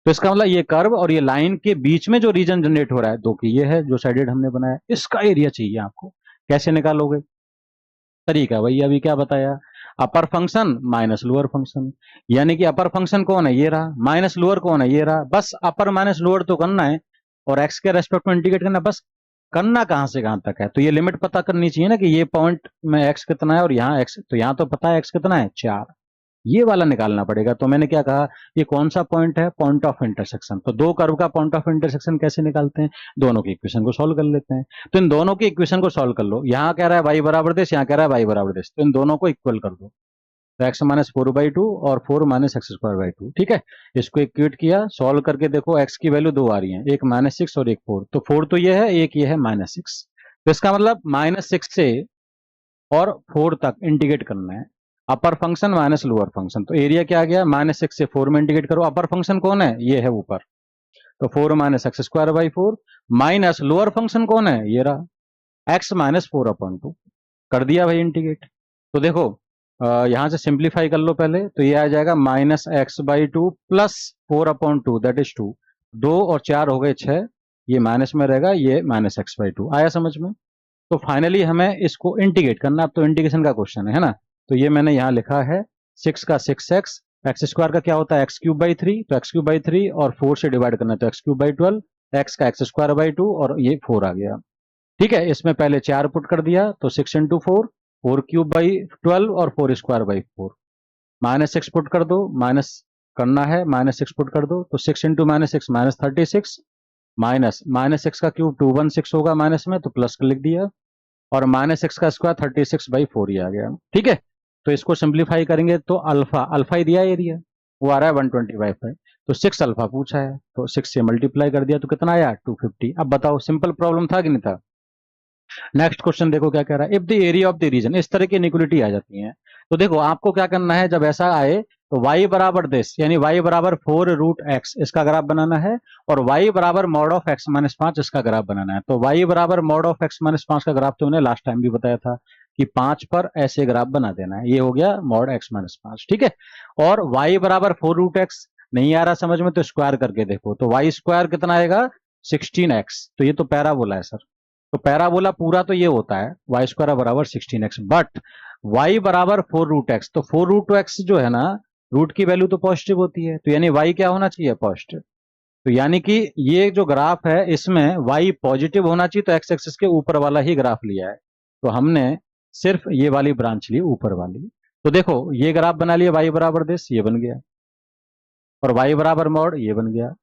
तो इसका मतलब ये कर्व और ये लाइन के बीच में जो रीजन जनरेट हो रहा है, दो की ये है जो साइडेड हमने बनाया, इसका एरिया चाहिए आपको। कैसे निकालोगे, तरीका वही अभी क्या बताया, अपर फंक्शन माइनस लोअर फंक्शन। यानी कि अपर फंक्शन कौन है, ये रहा, माइनस लोअर कौन है, ये रहा। बस अपर माइनस लोअर तो करना है, और एक्स के रेस्पेक्ट में इंटीग्रेट करना, बस करना कहां से कहां तक है। तो ये लिमिट पता करनी चाहिए ना, कि ये पॉइंट में एक्स कितना है और यहाँ एक्स, तो यहाँ तो पता है एक्स कितना है, 4। ये वाला निकालना पड़ेगा। तो मैंने क्या कहा, ये कौन सा पॉइंट है, पॉइंट ऑफ इंटरसेक्शन। तो दो कर्व का पॉइंट ऑफ इंटरसेक्शन कैसे निकालते हैं, दोनों की इक्वेशन को सॉल्व कर लेते हैं। तो इन दोनों की इक्वेशन को सॉल्व कर लो, यहाँ कह रहा है y बराबर देश, यहाँ कह रहा है y बराबर देश, तो इन दोनों को इक्वल कर दो। तो x माइनस 4/2 और 4 माइनस एक्स स्क्वायर बाई 2। ठीक है, इसको इक्वेट किया, सॉल्व करके देखो x की वैल्यू दो आ रही है, एक -6 और एक 4। तो 4 तो ये है, एक ये है -6। तो इसका मतलब -6 से और 4 तक इंटीग्रेट करना है, अपर फंक्शन माइनस लोअर फंक्शन। तो एरिया क्या आ गया, -6 से 4 में इंटीग्रेट करो, अपर फंक्शन कौन है, ये है ऊपर। तो 4 minus x square by 4, minus lower function कौन है, ये रहा, x माइनस 4/2। कर दिया भाई इंटीग्रेट। तो देखो यहां से सिंप्लीफाई कर लो पहले, तो ये आ जाएगा -x/2 प्लस 4/2, दैट इज 2। 2 और 4 हो गए 6, ये माइनस में रहेगा, ये -x/2 आया समझ में। तो फाइनली हमें इसको इंटीग्रेट करना, अब तो इंटीग्रेशन का क्वेश्चन है ना। तो ये मैंने यहाँ लिखा है, 6 का 6x, एक्स स्क्वायर का क्या होता है, x³/3। तो x³/3 और 4 से डिवाइड करना है, तो x³/12, x का x²/2 और ये 4 आ गया। ठीक है, इसमें पहले 4 पुट कर दिया, तो 6 इंटू 4, 4³/12 और 4²/4। -6 पुट कर दो, माइनस करना है, -6 पुट कर दो, तो 6 इंटू -6 -36, माइनस -6 का क्यूब 216 होगा माइनस में, तो प्लस लिख दिया, और -x का स्क्वायर 36/4 ही आ गया। ठीक है, तो इसको सिंप्लीफाई करेंगे तो अल्फा, अल्फा ही दिया एरिया, वो आ रहा है 125 है। तो 6 अल्फा पूछा है, तो 6 से मल्टीप्लाई कर दिया तो कितना आया, 250। अब बताओ सिंपल प्रॉब्लम था कि नहीं था। नेक्स्ट क्वेश्चन देखो क्या कह रहा है, if the area of the region, इस तरह की इनइक्वालिटी आ जाती है। तो देखो आपको क्या करना है, जब ऐसा आए तो y बराबर दिस, यानी y बराबर 4√x, इसका ग्राफ बनाना है, और y बराबर मॉड ऑफ x-5, इसका ग्राफ बनाना है। तो y बराबर मॉड ऑफ x-5 का ग्राफ तो उन्हें लास्ट टाइम भी बताया था, कि 5 पर ऐसे ग्राफ बना देना है। ये हो गया मॉड x-5। ठीक है, और y बराबर 4√x नहीं आ रहा समझ में, तो स्क्वायर करके देखो, तो y स्क्वायर कितना आएगा, 16x। तो ये तो पैराबोला है सर, तो पैराबोला पूरा तो ये होता है वाई स्क्वायर बराबर 16x, बट y बराबर 4√x। तो 4√x जो है ना, रूट की वैल्यू तो पॉजिटिव होती है, तो यानी y क्या होना चाहिए, पॉजिटिव। तो यानी कि ये जो ग्राफ है इसमें y पॉजिटिव होना चाहिए, तो x एक्सिस के ऊपर वाला ही ग्राफ लिया है। तो हमने सिर्फ ये वाली ब्रांच ली, ऊपर वाली। तो देखो ये ग्राफ बना लिया, y बराबर दिस, ये बन गया, और y बराबर मॉड, ये बन गया।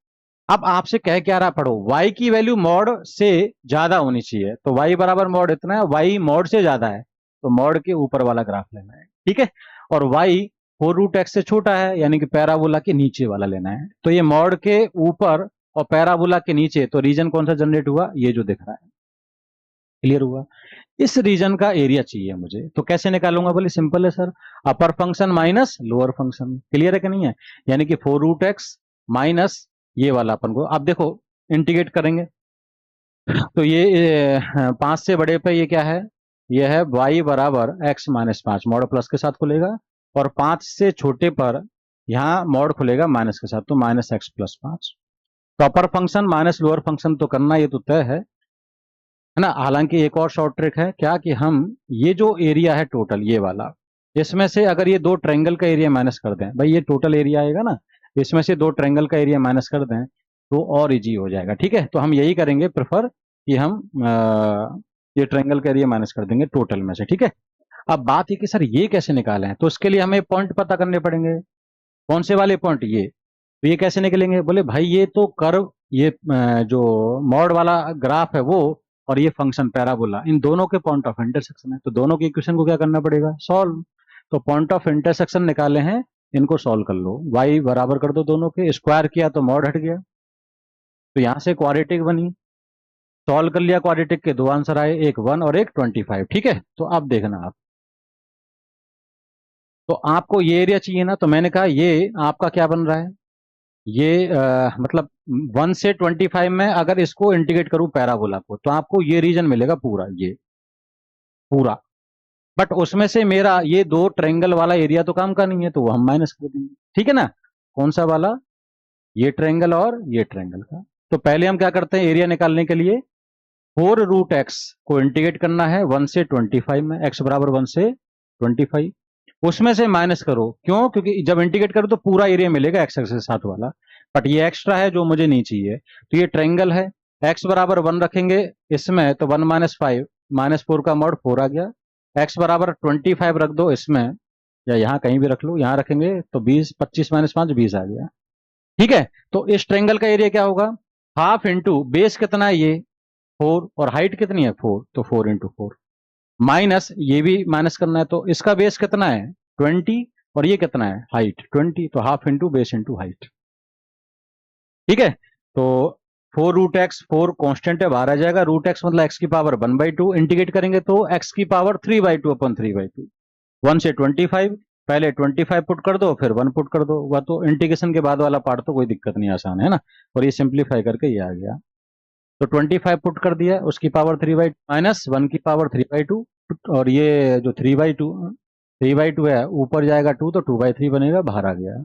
अब आपसे कह क्या रहा, पढ़ो, y की वैल्यू मॉड से ज्यादा होनी चाहिए, तो y बराबर मॉड इतना है, y मॉड से ज्यादा है, तो मॉड के ऊपर वाला ग्राफ लेना है, ठीक है। और y 4√x से छोटा है, यानी कि पैराबोला के नीचे वाला लेना है। तो ये मॉड के ऊपर और पैराबोला के नीचे, तो रीजन कौन सा जनरेट हुआ, ये जो दिख रहा है। क्लियर हुआ। इस रीजन का एरिया चाहिए मुझे, तो कैसे निकालूंगा, बोले सिंपल है sir, upper function minus lower function. Clear है कि नहीं है, यानी कि 4√x माइनस ये वाला अपन को, अब देखो इंटीग्रेट करेंगे, तो ये 5 से बड़े पे ये क्या है, ये है y बराबर x माइनस 5, मॉड प्लस के साथ खुलेगा, और 5 से छोटे पर यहाँ मॉड खुलेगा माइनस के साथ, तो माइनस एक्स प्लस 5। तो अपर फंक्शन माइनस लोअर फंक्शन तो करना, ये तो तय है ना। हालांकि एक और शॉर्ट ट्रिक है क्या, कि हम ये जो एरिया है टोटल ये वाला, इसमें से अगर ये दो ट्रायंगल का एरिया माइनस कर दें, भाई ये टोटल एरिया आएगा ना, इसमें से दो ट्रायंगल का एरिया माइनस कर दें तो और इजी हो जाएगा, ठीक है। तो हम यही करेंगे प्रेफर, कि हम ये ट्रायंगल का एरिया माइनस कर देंगे टोटल में से, ठीक है। अब बात है कि सर ये कैसे निकालें, तो इसके लिए हमें पॉइंट पता करने पड़ेंगे। कौन से वाले पॉइंट, ये तो ये कैसे निकलेंगे, बोले भाई ये तो कर्व, ये जो मॉड वाला ग्राफ है वो, और ये फंक्शन पैराबोला, इन दोनों के पॉइंट ऑफ इंटरसेक्शन है, तो दोनों के इक्वेशन को क्या करना पड़ेगा, सॉल्व। तो पॉइंट ऑफ इंटरसेक्शन निकाले हैं, इनको सॉल्व कर लो, y बराबर कर दो दोनों के, स्क्वायर किया तो मॉड हट गया, तो यहां से क्वाड्रेटिक बनी, सॉल्व कर लिया क्वाड्रेटिक के, दो आंसर आए, एक 1 और एक 25, ठीक है। तो अब देखना आप, तो आपको ये एरिया चाहिए ना, तो मैंने कहा ये आपका क्या बन रहा है, ये मतलब 1 से 25 में अगर इसको इंटीग्रेट करूं पैराबोला को, तो आपको ये रीजन मिलेगा पूरा, ये पूरा। बट उसमें से मेरा ये दो ट्रायंगल वाला एरिया तो काम का नहीं है, तो वो हम माइनस कर देंगे, ठीक है ना। कौन सा वाला, ये ट्रायंगल और ये ट्रायंगल का। तो पहले हम क्या करते हैं, एरिया निकालने के लिए 4√x को इंटीग्रेट करना है 1 से 25 में, x बराबर 1 से 25, उसमें से माइनस करो, क्यों, क्योंकि जब इंटीग्रेट करो तो पूरा एरिया मिलेगा एक्स एक्स के साथ वाला, बट ये एक्स्ट्रा है जो मुझे नहीं चाहिए। तो ये ट्रायंगल है, x बराबर 1 रखेंगे इसमें, तो 1 माइनस 5, माइनस 4 का मॉड 4 आ गया, x बराबर 25 रख दो इसमें, या यहाँ कहीं भी रख लो, यहाँ रखेंगे तो 20, 25 माइनस 5 20 आ गया, ठीक है। तो इस ट्रायंगल का एरिया क्या होगा, हाफ इंटू बेस कितना है, ये 4, और हाइट कितनी है 4, तो 4 इंटू 4, माइनस ये भी माइनस करना है, तो इसका बेस कितना है 20, और ये कितना है हाइट 20, तो half into base into height, ठीक है। तो 4√x, 4 कांस्टेंट है, बाहर आ जाएगा, √x मतलब x की पावर 1/2, इंटीग्रेट करेंगे तो x की पावर 3/2 अपन 3/2, 1 से 25, पहले 25 पुट कर दो, फिर 1 पुट कर दो, वह तो इंटीग्रेशन के बाद वाला पार्ट तो कोई दिक्कत नहीं, आसान है ना। और ये सिंप्लीफाई करके ये आ गया, तो 25 पुट कर दिया, उसकी पावर 3/2 माइनस 1 की पावर 3/2, और ये जो 3/2 है ऊपर जाएगा 2, तो 2/3 बनेगा, बाहर आ गया,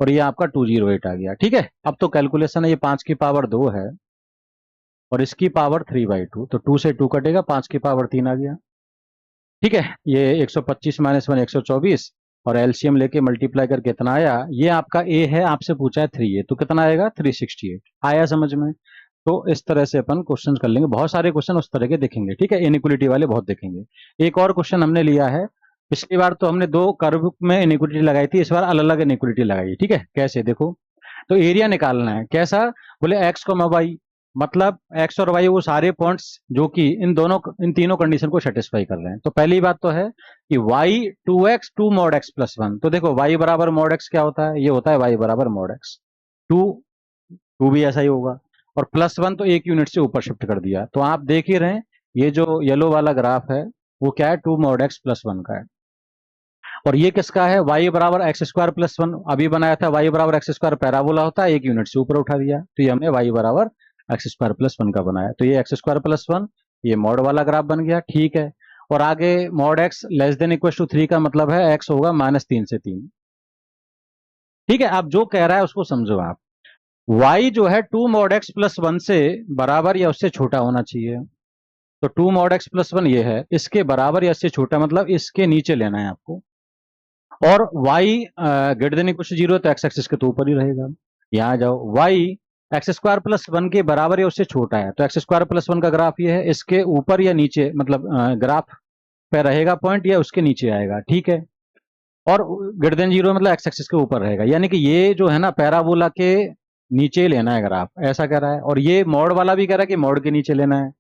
और ये आपका 208 आ गया, ठीक है। अब तो कैलकुलेशन है, ये 5 की पावर 2 है और इसकी पावर 3/2, तो 2 से 2 कटेगा, 5 की पावर 3 आ गया, ठीक है। ये 125 माइनस 1 124, और एलसीएम लेके मल्टीप्लाई करके कितना आया, ये आपका ए है, आपसे पूछा है 3a, तो कितना आएगा 368, आया समझ में। तो इस तरह से अपन क्वेश्चन कर लेंगे, बहुत सारे क्वेश्चन उस तरह के देखेंगे, ठीक है, इनिक्वलिटी वाले बहुत देखेंगे। एक और क्वेश्चन हमने लिया है, पिछली बार तो हमने दो कर्व में इनिक्वलिटी लगाई थी, इस बार अलग अलग इनिक्वलिटी लगाई, ठीक है। कैसे, देखो, तो एरिया निकालना है कैसा, बोले एक्स को वाई, मतलब एक्स और वाई वो सारे पॉइंट्स जो कि इन तीनों कंडीशन को सेटिस्फाई कर रहे हैं। तो पहली बात तो है कि Y 2x 2 mod x plus 1, तो देखो वाई बराबर मॉड x क्या होता है, ये होता है वाई बराबर मॉड x, 2 2 भी ऐसा ही होगा, और प्लस 1 तो एक यूनिट से ऊपर शिफ्ट कर दिया, तो आप देख ही रहे हैं ये जो येलो वाला ग्राफ है वो क्या है, 2 मॉड x प्लस 1 का है, और ये किसका है, y बराबर एक्स स्क्वायर प्लस 1, अभी बनाया था y बराबर एक्स स्क्वायर पैराबोला होता है, एक यूनिट से ऊपर उठा दिया, तो ये हमने y बराबर एक्स स्क्वायर प्लस 1 का बनाया, तो ये एक्स स्क्वायर प्लस 1, ये मॉड वाला ग्राफ बन गया, ठीक है। और आगे mod x less than equal to 3 का मतलब है x होगा -3 से 3, ठीक है। अब जो कह रहा है उसको समझो आप, y जो है 2 मॉड x प्लस 1 से बराबर या उससे छोटा होना चाहिए, तो 2 मॉड x प्लस 1 ये है, इसके बराबर या इससे छोटा मतलब इसके नीचे लेना है आपको, और y greater than equal to 0 तो x एक्सिस के तो ऊपर ही रहेगा, यहां जाओ, y एक्स स्क्वायर प्लस 1 के बराबर या उससे छोटा है, तो एक्स स्क्वायर प्लस 1 का ग्राफ ये है, इसके ऊपर या नीचे मतलब ग्राफ पे रहेगा पॉइंट या उसके नीचे आएगा, ठीक है। और ग्रेटर देन जीरो मतलब एक्स एक्सिस के ऊपर रहेगा, यानी कि ये जो है ना पैराबोला के नीचे ही लेना है ग्राफ, ऐसा कह रहा है। और ये मॉड वाला भी कह रहा है कि मॉड के नीचे लेना है।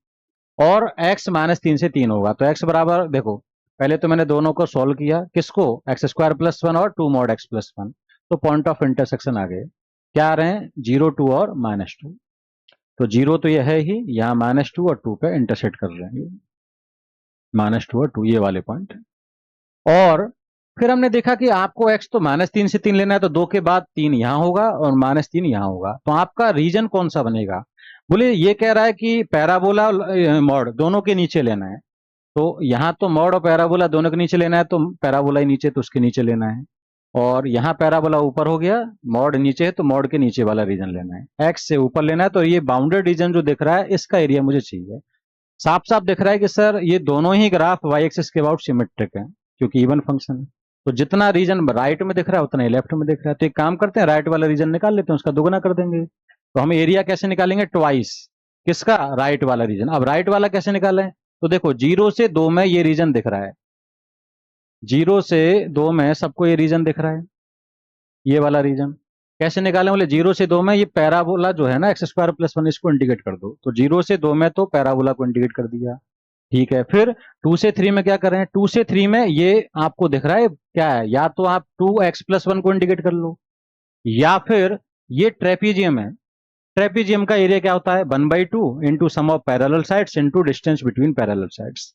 और x -3 से 3 होगा, तो x बराबर देखो, पहले तो मैंने दोनों को सॉल्व किया, किसको, x² + 1 और 2 mod x+1, तो पॉइंट ऑफ इंटरसेक्शन आ गए, क्या आ रहे हैं, 0, 2 और -2। तो 0 तो ये है ही, यहाँ -2 और 2 पे इंटरसेक्ट कर रहे हैं, -2 और 2 ये वाले पॉइंट। और फिर हमने देखा कि आपको x तो -3 से 3 लेना है, तो 2 के बाद 3 यहाँ होगा और -3 यहाँ होगा, तो आपका रीजन कौन सा बनेगा। बोले ये कह रहा है कि पैराबोला मॉड दोनों के नीचे लेना है, तो यहाँ तो मॉड और पैराबोला दोनों के नीचे लेना है, तो पैराबोला ही नीचे तो उसके नीचे लेना है। और यहाँ पैराबोला ऊपर हो गया, मॉड नीचे है तो मॉड के नीचे वाला रीजन लेना है, एक्स से ऊपर लेना है। तो ये बाउंडेड रीजन जो दिख रहा है इसका एरिया मुझे चाहिए। साफ साफ दिख रहा है कि सर ये दोनों ही ग्राफ वाई एक्सिस के अबाउट सिमेट्रिक है, क्योंकि इवन फंक्शन है। तो जितना रीजन राइट में दिख रहा है उतना ही लेफ्ट में दिख रहा है, तो एक काम करते हैं, राइट वाला रीजन निकाल लेते हैं, उसका दुगना कर देंगे। तो हम एरिया कैसे निकालेंगे, ट्वाइस किसका, राइट वाला रीजन। अब राइट वाला कैसे निकालें, तो देखो 0 से 2 में ये रीजन दिख रहा है, 0 से 2 में सबको ये रीजन दिख रहा है, ये वाला रीजन। कैसे निकालें, बोले 0 से 2 में ये पैराबोला जो है ना x² + 1, इसको इंडिकेट कर दो। तो 0 से 2 में तो पैराबोला को इंडिकेट कर दिया, ठीक है। फिर 2 से 3 में क्या करें, 2 से 3 में ये आपको दिख रहा है क्या है, या तो आप 2x+1 को इंडिकेट कर लो, या फिर ये ट्रेपीजियम है, ट्रेपीजियम का एरिया क्या होता है, 1/2 into sum of parallel sides into distance between parallel sides.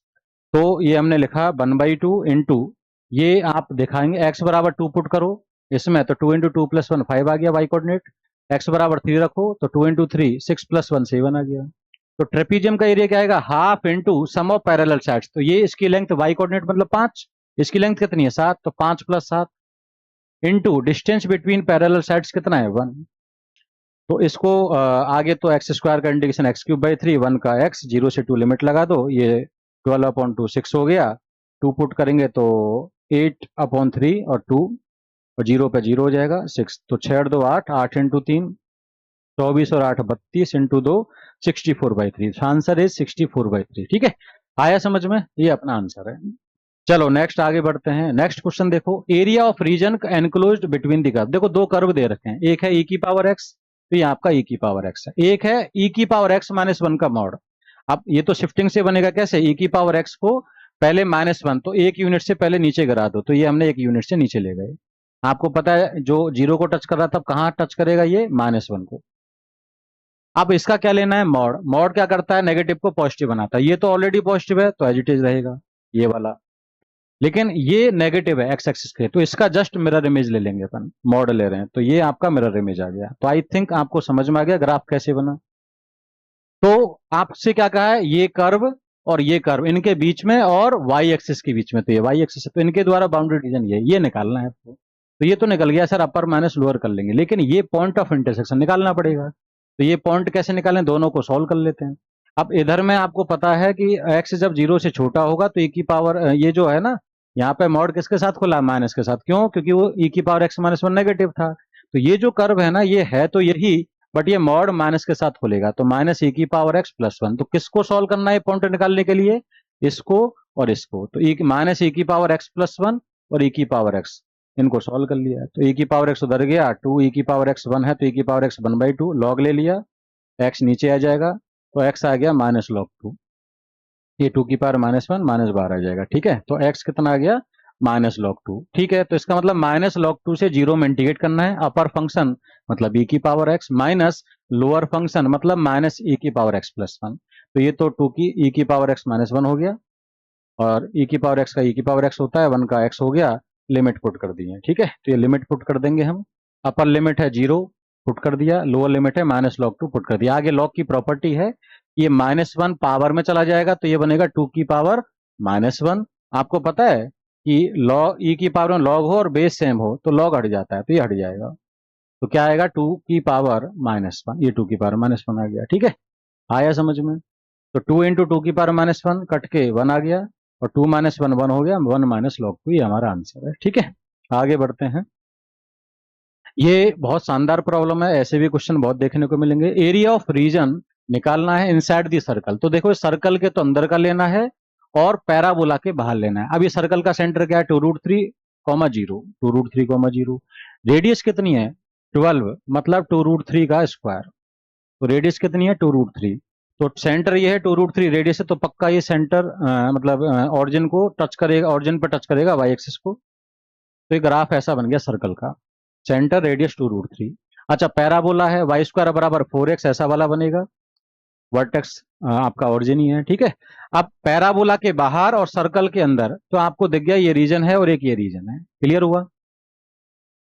तो ये हमने लिखा 1/2 इंटू, ये आप दिखाएंगे x बराबर 2 पुट करो इसमें, तो 2 इंटू 2 + 1 5 आ गया y कोऑर्डिनेट, x बराबर 3 रखो तो 2 इंटू 3 6 + 1 7 आ गया। तो ट्रेपीजियम का एरिया क्या आएगा, half into sum of parallel sides, तो ये इसकी लेंथ y कोऑर्डिनेट मतलब 5, इसकी लेंथ कितनी है 7, तो 5 + 7 into distance between parallel sides कितना है 1। तो इसको आगे तो x² का इंटीग्रेशन x³/3, 1 का x, 0 से 2 लिमिट लगा दो, ये 12/2 6 हो गया, 2 पुट करेंगे तो 8/3 और 2, और 0 पे 0 हो जाएगा 6, तो 6 2 8, 8 इंटू 3 24 और 8 32 इंटू 2 64/3, आंसर इज 64/3, ठीक है। आया समझ में, ये अपना आंसर है। चलो नेक्स्ट आगे बढ़ते हैं, नेक्स्ट क्वेश्चन देखो, area of region enclosed between the curve. देखो दो कर्व दे रखे हैं, एक है e की पावर x, तो ये आपका e की पावर x है, एक है e की पावर x -1 का मॉड। अब ये तो शिफ्टिंग से बनेगा, कैसे, e की पावर x को पहले -1, तो एक यूनिट से पहले नीचे गिरा दो, तो ये हमने एक यूनिट से नीचे ले गए। आपको पता है जो 0 को टच कर रहा था, कहां टच करेगा ये, -1 को। अब इसका क्या लेना है, मॉड। मॉड क्या करता है, नेगेटिव को पॉजिटिव बनाता है, ये तो ऑलरेडी पॉजिटिव है तो एज इट इज रहेगा ये वाला, लेकिन ये नेगेटिव है एक्स एक्सिस के, तो इसका जस्ट मिरर इमेज ले लेंगे अपन, मॉडल ले रहे हैं, तो ये आपका मिरर इमेज आ गया। तो आई थिंक आपको समझ में आ गया ग्राफ कैसे बना। तो आपसे क्या कहा है, ये कर्व और ये कर्व इनके बीच में और वाई एक्सिस के बीच में, तो ये वाई एक्सिस है, तो इनके द्वारा बाउंड्री रीजन ये निकालना है आपको। तो ये तो निकल गया सर, अपर माइनस लोअर कर लेंगे, लेकिन ये पॉइंट ऑफ इंटरसेक्शन निकालना पड़ेगा। तो ये पॉइंट कैसे निकालें, दोनों को सॉल्व कर लेते हैं। अब इधर में आपको पता है कि x जब 0 से छोटा होगा तो e की पावर ये जो है ना, यहाँ पे मॉड किसके साथ खुला, माइनस के साथ, क्यों, क्योंकि वो e की पावर x -1 नेगेटिव था। तो ये जो कर्व है ना, ये है तो यही, बट ये मॉड माइनस के साथ खुलेगा, तो -e की पावर x +1। तो किसको सॉल्व करना है पॉइंट निकालने के लिए, इसको और इसको, तो -e की पावर x +1 और e की पावर x, इनको सॉल्व कर लिया। तो e की पावर x उधर गया, 2 e की पावर x 1 है तो e की पावर x 1/2 लॉग ले लिया, x नीचे आ जाएगा, तो x आ गया -log2, ये 2 की पावर -1 -12 आ जाएगा, ठीक है। तो x कितना आ गया, -log2, ठीक है। तो इसका मतलब -log2 से 0 में इंटीग्रेट करना है, अपर फंक्शन मतलब e की power x minus lower function मतलब -e की पावर x +1। तो ये तो 2 की e की पावर x -1 हो गया, और e की पावर x का e की पावर x होता है, 1 का x हो गया, लिमिट पुट कर दिए, ठीक है। तो ये लिमिट पुट कर देंगे हम, अपर लिमिट है 0 पुट कर दिया, लोअर लिमिट है -log2 पुट कर दिया। आगे लॉग की प्रॉपर्टी है, ये -1 पावर में चला जाएगा तो ये बनेगा 2 की पावर -1। आपको पता है कि लॉग e की पावर में लॉग हो और बेस सेम हो तो लॉग हट जाता है, तो ये हट जाएगा, तो क्या आएगा 2 की पावर -1, ये 2 की पावर -1 आ गया, ठीक है। आया समझ में। तो 2 इंटू 2 की पावर -1 कट के 1 आ गया, और 2 -1 1 हो गया, 1 -log2, ये हमारा आंसर है, ठीक है। आगे बढ़ते हैं, ये बहुत शानदार प्रॉब्लम है, ऐसे भी क्वेश्चन बहुत देखने को मिलेंगे। एरिया ऑफ रीजन निकालना है इनसाइड दी सर्कल, तो देखो सर्कल के तो अंदर का लेना है और पैराबोला के बाहर लेना है। अब ये सर्कल का सेंटर क्या है, 2√3, 2√3, 0। रेडियस कितनी है, 12, मतलब 2√3 का स्क्वायर। तो रेडियस कितनी है, 2√3। तो सेंटर ये है 2√3, रेडियस है, तो पक्का ये सेंटर मतलब ऑरिजिन को टच करेगा, ऑरिजिन पर टच करेगा वाई एक्सिस को। तो ये ग्राफ ऐसा बन गया सर्कल का, सेंटर रेडियस 2√3। अच्छा, पैराबोला है, वाई स्क्वायर बराबर 4x, ऐसा वाला बनेगा। वर्टेक्स आपका ओरिजिन ही है, ठीक है। अब पैराबोला के बाहर और सर्कल के अंदर तो आपको दिख गया ये रीजन है और एक ये रीजन है, क्लियर हुआ।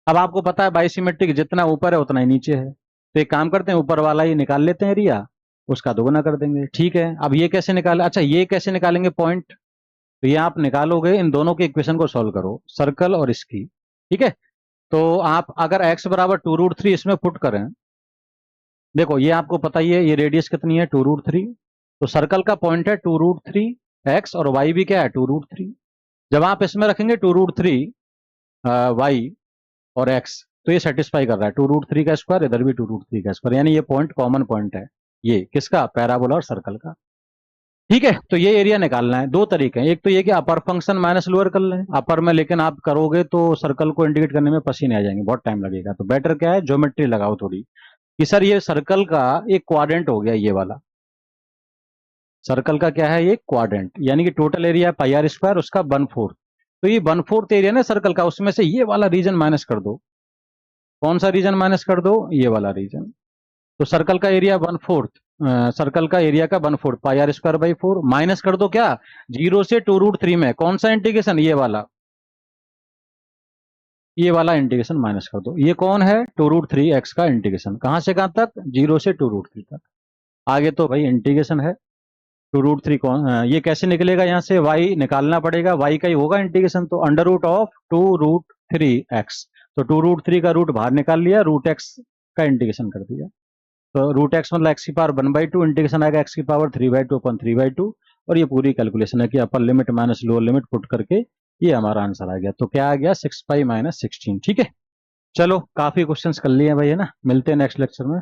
अब आपको पता है बाइसिमेट्रिक जितना ऊपर है उतना ही नीचे है, तो एक काम करते हैं, ऊपर वाला ही निकाल लेते हैं एरिया, उसका दोगुना कर देंगे, ठीक है। अब ये कैसे निकाले, अच्छा ये कैसे निकालेंगे पॉइंट, तो ये आप निकालोगे, इन दोनों के इक्वेशन को सॉल्व करो, सर्कल और इसकी, ठीक है। तो आप अगर x बराबर 2√3 इसमें पुट करें, देखो ये आपको पता ही है, ये रेडियस कितनी है, 2√3। तो सर्कल का पॉइंट है 2√3 x, और y भी क्या है, 2√3। जब आप इसमें रखेंगे 2√3 y और x, तो ये सेटिस्फाई कर रहा है, 2√3 का स्क्वायर, इधर भी 2√3 का स्क्वायर, यानी ये पॉइंट कॉमन पॉइंट है, ये किसका, पैराबोला और सर्कल का, ठीक है। तो ये एरिया निकालना है, दो तरीके हैं, एक तो ये कि अपर फंक्शन माइनस लोअर कर लें अपर में, लेकिन आप करोगे तो सर्कल को इंडिकेट करने में पसीने आ जाएंगे, बहुत टाइम लगेगा। तो बेटर क्या है, ज्योमेट्री लगाओ थोड़ी, कि सर ये सर्कल का एक क्वाड्रेंट हो गया, ये वाला सर्कल का क्या है, ये क्वाड्रेंट, यानी कि total area pi r square, उसका 1/4। तो ये 1/4 एरिया ना सर्कल का, उसमें से ये वाला रीजन माइनस कर दो। कौन सा रीजन माइनस कर दो, ये वाला रीजन। तो सर्कल का एरिया 1/4, सर्कल का एरिया का 1/4 पाई आर स्क्वायर बाई 4, माइनस कर दो क्या, 0 से 2√3 में कौन सा इंटीग्रेशन, ये वाला इंटीग्रेशन माइनस कर दो। ये कौन है, 2√3 x का इंटीग्रेशन, कहां से कहां तक, 0 से 2√3 तक। आगे तो भाई इंटीग्रेशन है, 2√3 कौन, ये कैसे निकलेगा, यहाँ से y निकालना पड़ेगा, y का ही होगा इंटीग्रेशन, तो √2√3x। तो 2√3 का रूट बाहर निकाल लिया, √x का इंटीग्रेशन कर दिया। तो √x मतलब x की पावर 1/2, इंटीग्रेशन आएगा x की पावर 3/2 अपन 3/2, और ये पूरी कैलकुलेशन है कि upper limit minus lower limit put करके ये हमारा आंसर आ गया। तो क्या आ गया, 6 पाई - 16, ठीक है। चलो काफी क्वेश्चंस कर लिए भाई, है ना, मिलते हैं नेक्स्ट लेक्चर में।